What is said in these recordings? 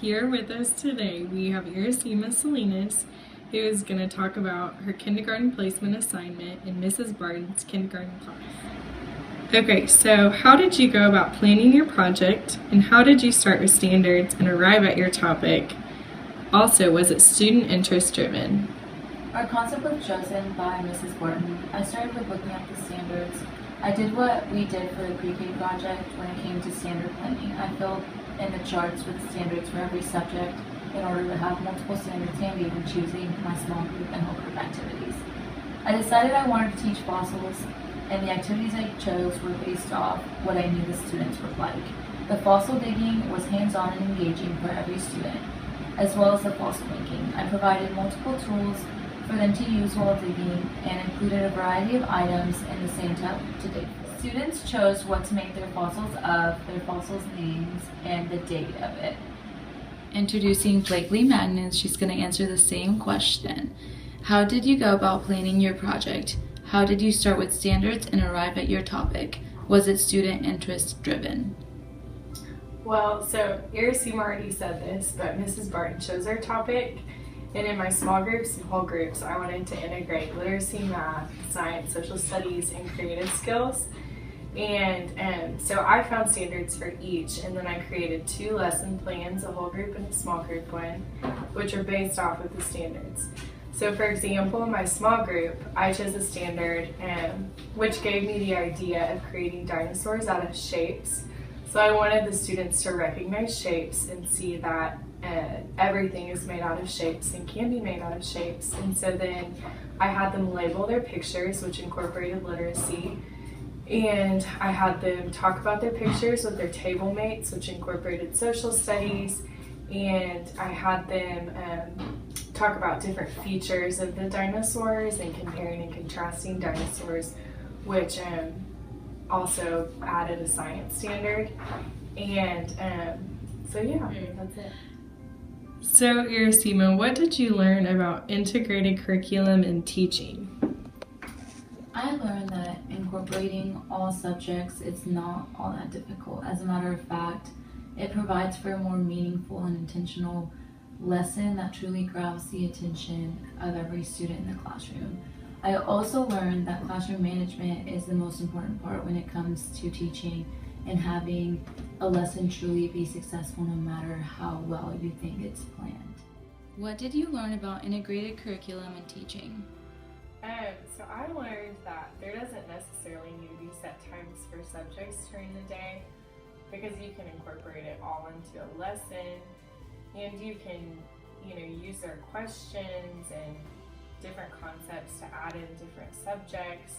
Here with us today, we have Iracema Salinas, who is going to talk about her kindergarten placement assignment in Mrs. Barton's kindergarten class. Okay, so how did you go about planning your project, and how did you start with standards and arrive at your topic? Also, was it student interest driven? Our concept was chosen by Mrs. Barton. I started with looking at the standards. I did what we did for the pre-K project when it came to standard planning. I filled in the charts with standards for every subject in order to have multiple standards handy when choosing my small group and whole group activities. I decided I wanted to teach fossils, and the activities I chose were based off what I knew the students would like. The fossil digging was hands-on and engaging for every student, as well as the fossil making. I provided multiple tools for them to use while digging and included a variety of items in the sand tub to dig. Students chose what to make their fossils of, their fossils' names, and the date of it. Introducing Blakely Magnus, she's going to answer the same question. How did you go about planning your project? How did you start with standards and arrive at your topic? Was it student interest driven? Well, so Iracema already said this, but Mrs. Barton chose our topic, and in my small groups and whole groups, I wanted to integrate literacy, math, science, social studies, and creative skills. And so I found standards for each, and then I created 2 lesson plans, a whole group and a small group one, which are based off of the standards. So for example, in my small group, I chose a standard which gave me the idea of creating dinosaurs out of shapes. So I wanted the students to recognize shapes and see that everything is made out of shapes and can be made out of shapes. And so then I had them label their pictures, which incorporated literacy. And I had them talk about their pictures with their table mates, which incorporated social studies. And I had them talk about different features of the dinosaurs and comparing and contrasting dinosaurs, which also added a science standard. And so yeah, that's it. So Iracema, what did you learn about integrated curriculum and teaching? I learned that incorporating all subjects is not all that difficult. As a matter of fact, it provides for a more meaningful and intentional lesson that truly grabs the attention of every student in the classroom. I also learned that classroom management is the most important part when it comes to teaching and having a lesson truly be successful no matter how well you think it's planned. What did you learn about integrated curriculum and teaching? So I learned that there doesn't necessarily need to be set times for subjects during the day, because you can incorporate it all into a lesson, and you can, use their questions and different concepts to add in different subjects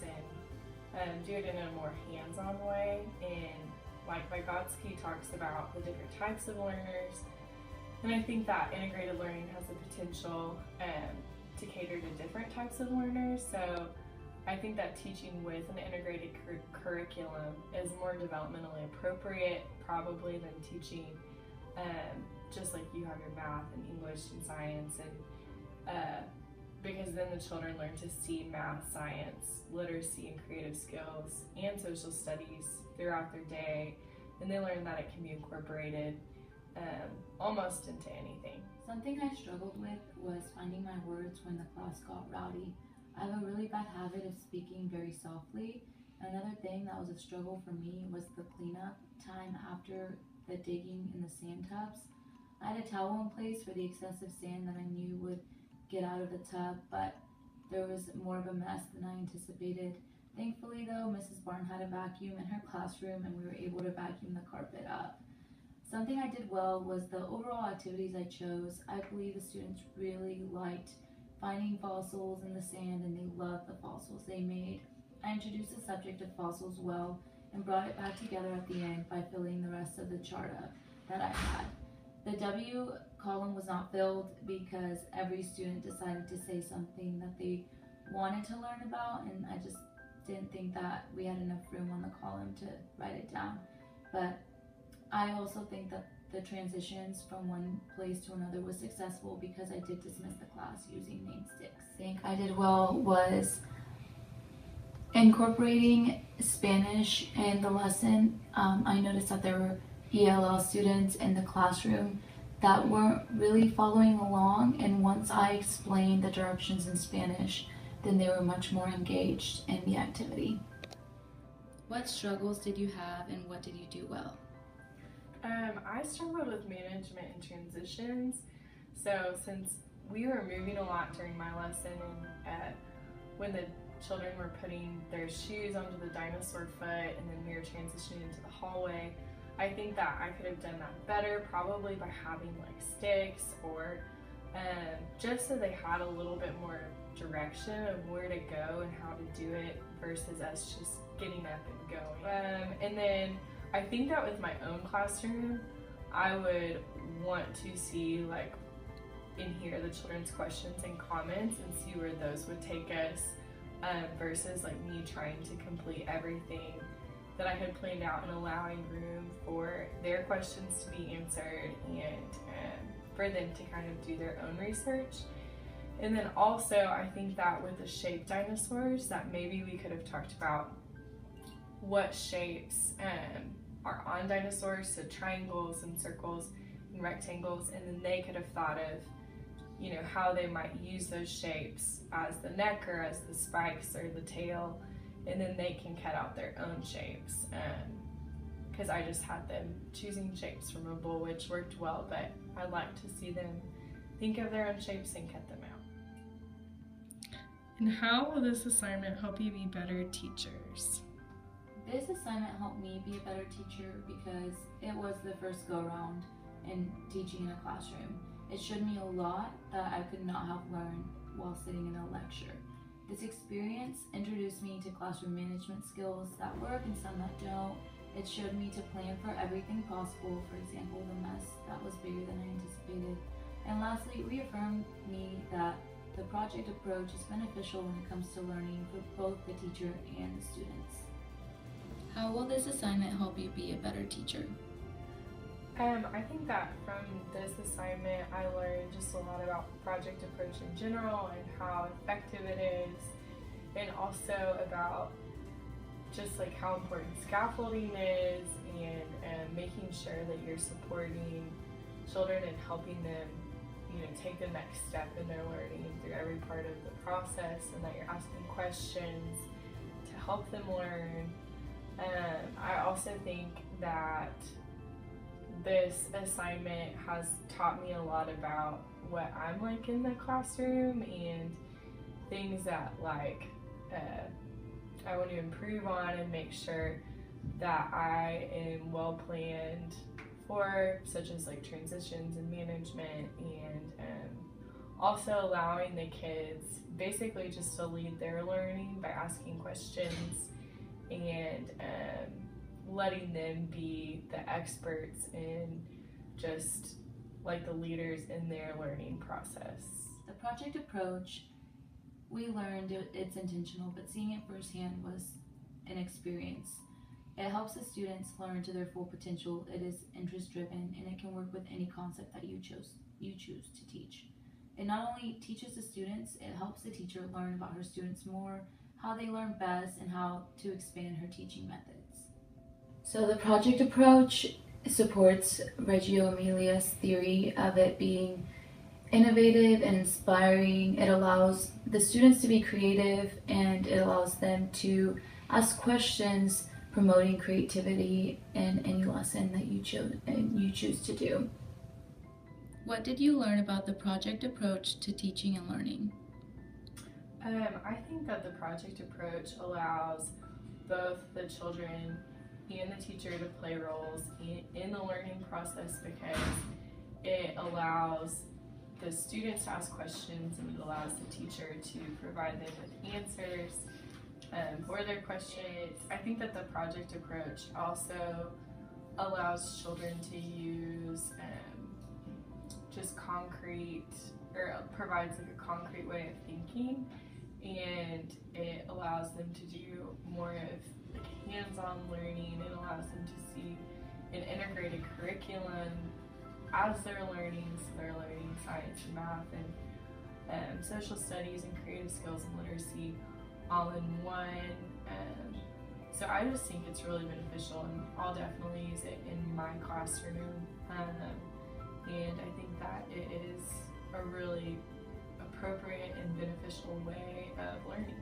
and do it in a more hands-on way. And like Vygotsky talks about the different types of learners, and I think that integrated learning has the potential to cater to different types of learners. So I think that teaching with an integrated curriculum is more developmentally appropriate probably than teaching just like you have your math and English and science, and because then the children learn to see math, science, literacy, and creative skills and social studies throughout their day, and they learn that it can be incorporated almost into anything. Something I struggled with was finding my words when the class got rowdy. I have a really bad habit of speaking very softly. Another thing that was a struggle for me was the cleanup time after the digging in the sand tubs. I had a towel in place for the excessive sand that I knew would get out of the tub, but there was more of a mess than I anticipated. Thankfully though, Mrs. Barton had a vacuum in her classroom and we were able to vacuum the carpet up. Something I did well was the overall activities I chose. I believe the students really liked finding fossils in the sand, and they loved the fossils they made. I introduced the subject of fossils well and brought it back together at the end by filling the rest of the chart up that I had. The W column was not filled because every student decided to say something that they wanted to learn about, and I just didn't think that we had enough room on the column to write it down. But I also think that the transitions from one place to another was successful because I did dismiss the class using name sticks. I think I did well was incorporating Spanish in the lesson. I noticed that there were ELL students in the classroom that weren't really following along, and once I explained the directions in Spanish, then they were much more engaged in the activity. What struggles did you have and what did you do well? I struggled with management and transitions. So since we were moving a lot during my lesson and when the children were putting their shoes onto the dinosaur foot and then we were transitioning into the hallway, I think that I could have done that better, probably by having like sticks or just so they had a little bit more direction of where to go and how to do it versus us just getting up and going. And then I think that with my own classroom, I would want to see like and hear the children's questions and comments and see where those would take us versus like me trying to complete everything that I had planned out and allowing room for their questions to be answered and for them to kind of do their own research. And then also I think that with the shaped dinosaurs that maybe we could have talked about what shapes are on dinosaurs, so triangles and circles and rectangles, and then they could have thought of, you know, how they might use those shapes as the neck or as the spikes or the tail, and then they can cut out their own shapes. Because I just had them choosing shapes from a bowl, which worked well, but I'd like to see them think of their own shapes and cut them out. And how will this assignment help you be better teachers? This assignment helped me be a better teacher because it was the first go-around in teaching in a classroom. It showed me a lot that I could not have learned while sitting in a lecture. This experience introduced me to classroom management skills that work and some that don't. It showed me to plan for everything possible, for example, the mess that was bigger than I anticipated. And lastly, it reaffirmed me that the project approach is beneficial when it comes to learning for both the teacher and the students. How will this assignment help you be a better teacher? I think that from this assignment I learned just a lot about project approach in general and how effective it is, and also about just like how important scaffolding is and making sure that you're supporting children and helping them, you know, take the next step in their learning through every part of the process, and that you're asking questions to help them learn. I also think that this assignment has taught me a lot about what I'm like in the classroom and things that like I want to improve on and make sure that I am well planned for, such as like transitions and management, and also allowing the kids basically just to lead their learning by asking questions and letting them be the experts and just like the leaders in their learning process. The project approach, we learned it's intentional, but seeing it firsthand was an experience. It helps the students learn to their full potential. It is interest driven and it can work with any concept that you choose to teach. It not only teaches the students, it helps the teacher learn about her students more, how they learn best, and how to expand her teaching methods. So the project approach supports Reggio Emilia's theory of it being innovative and inspiring. It allows the students to be creative and it allows them to ask questions, promoting creativity in any lesson that you choose to do. What did you learn about the project approach to teaching and learning? I think that the project approach allows both the children and the teacher to play roles in the learning process, because it allows the students to ask questions and it allows the teacher to provide them with answers for their questions. I think that the project approach also allows children to use just concrete, or provides like a concrete way of thinking, and it allows them to do more of like hands-on learning. It allows them to see an integrated curriculum as they're learning, so they're learning science and math and social studies and creative skills and literacy all in one. So I just think it's really beneficial, and I'll definitely use it in my classroom. and I think that it is a really appropriate and beneficial way of learning.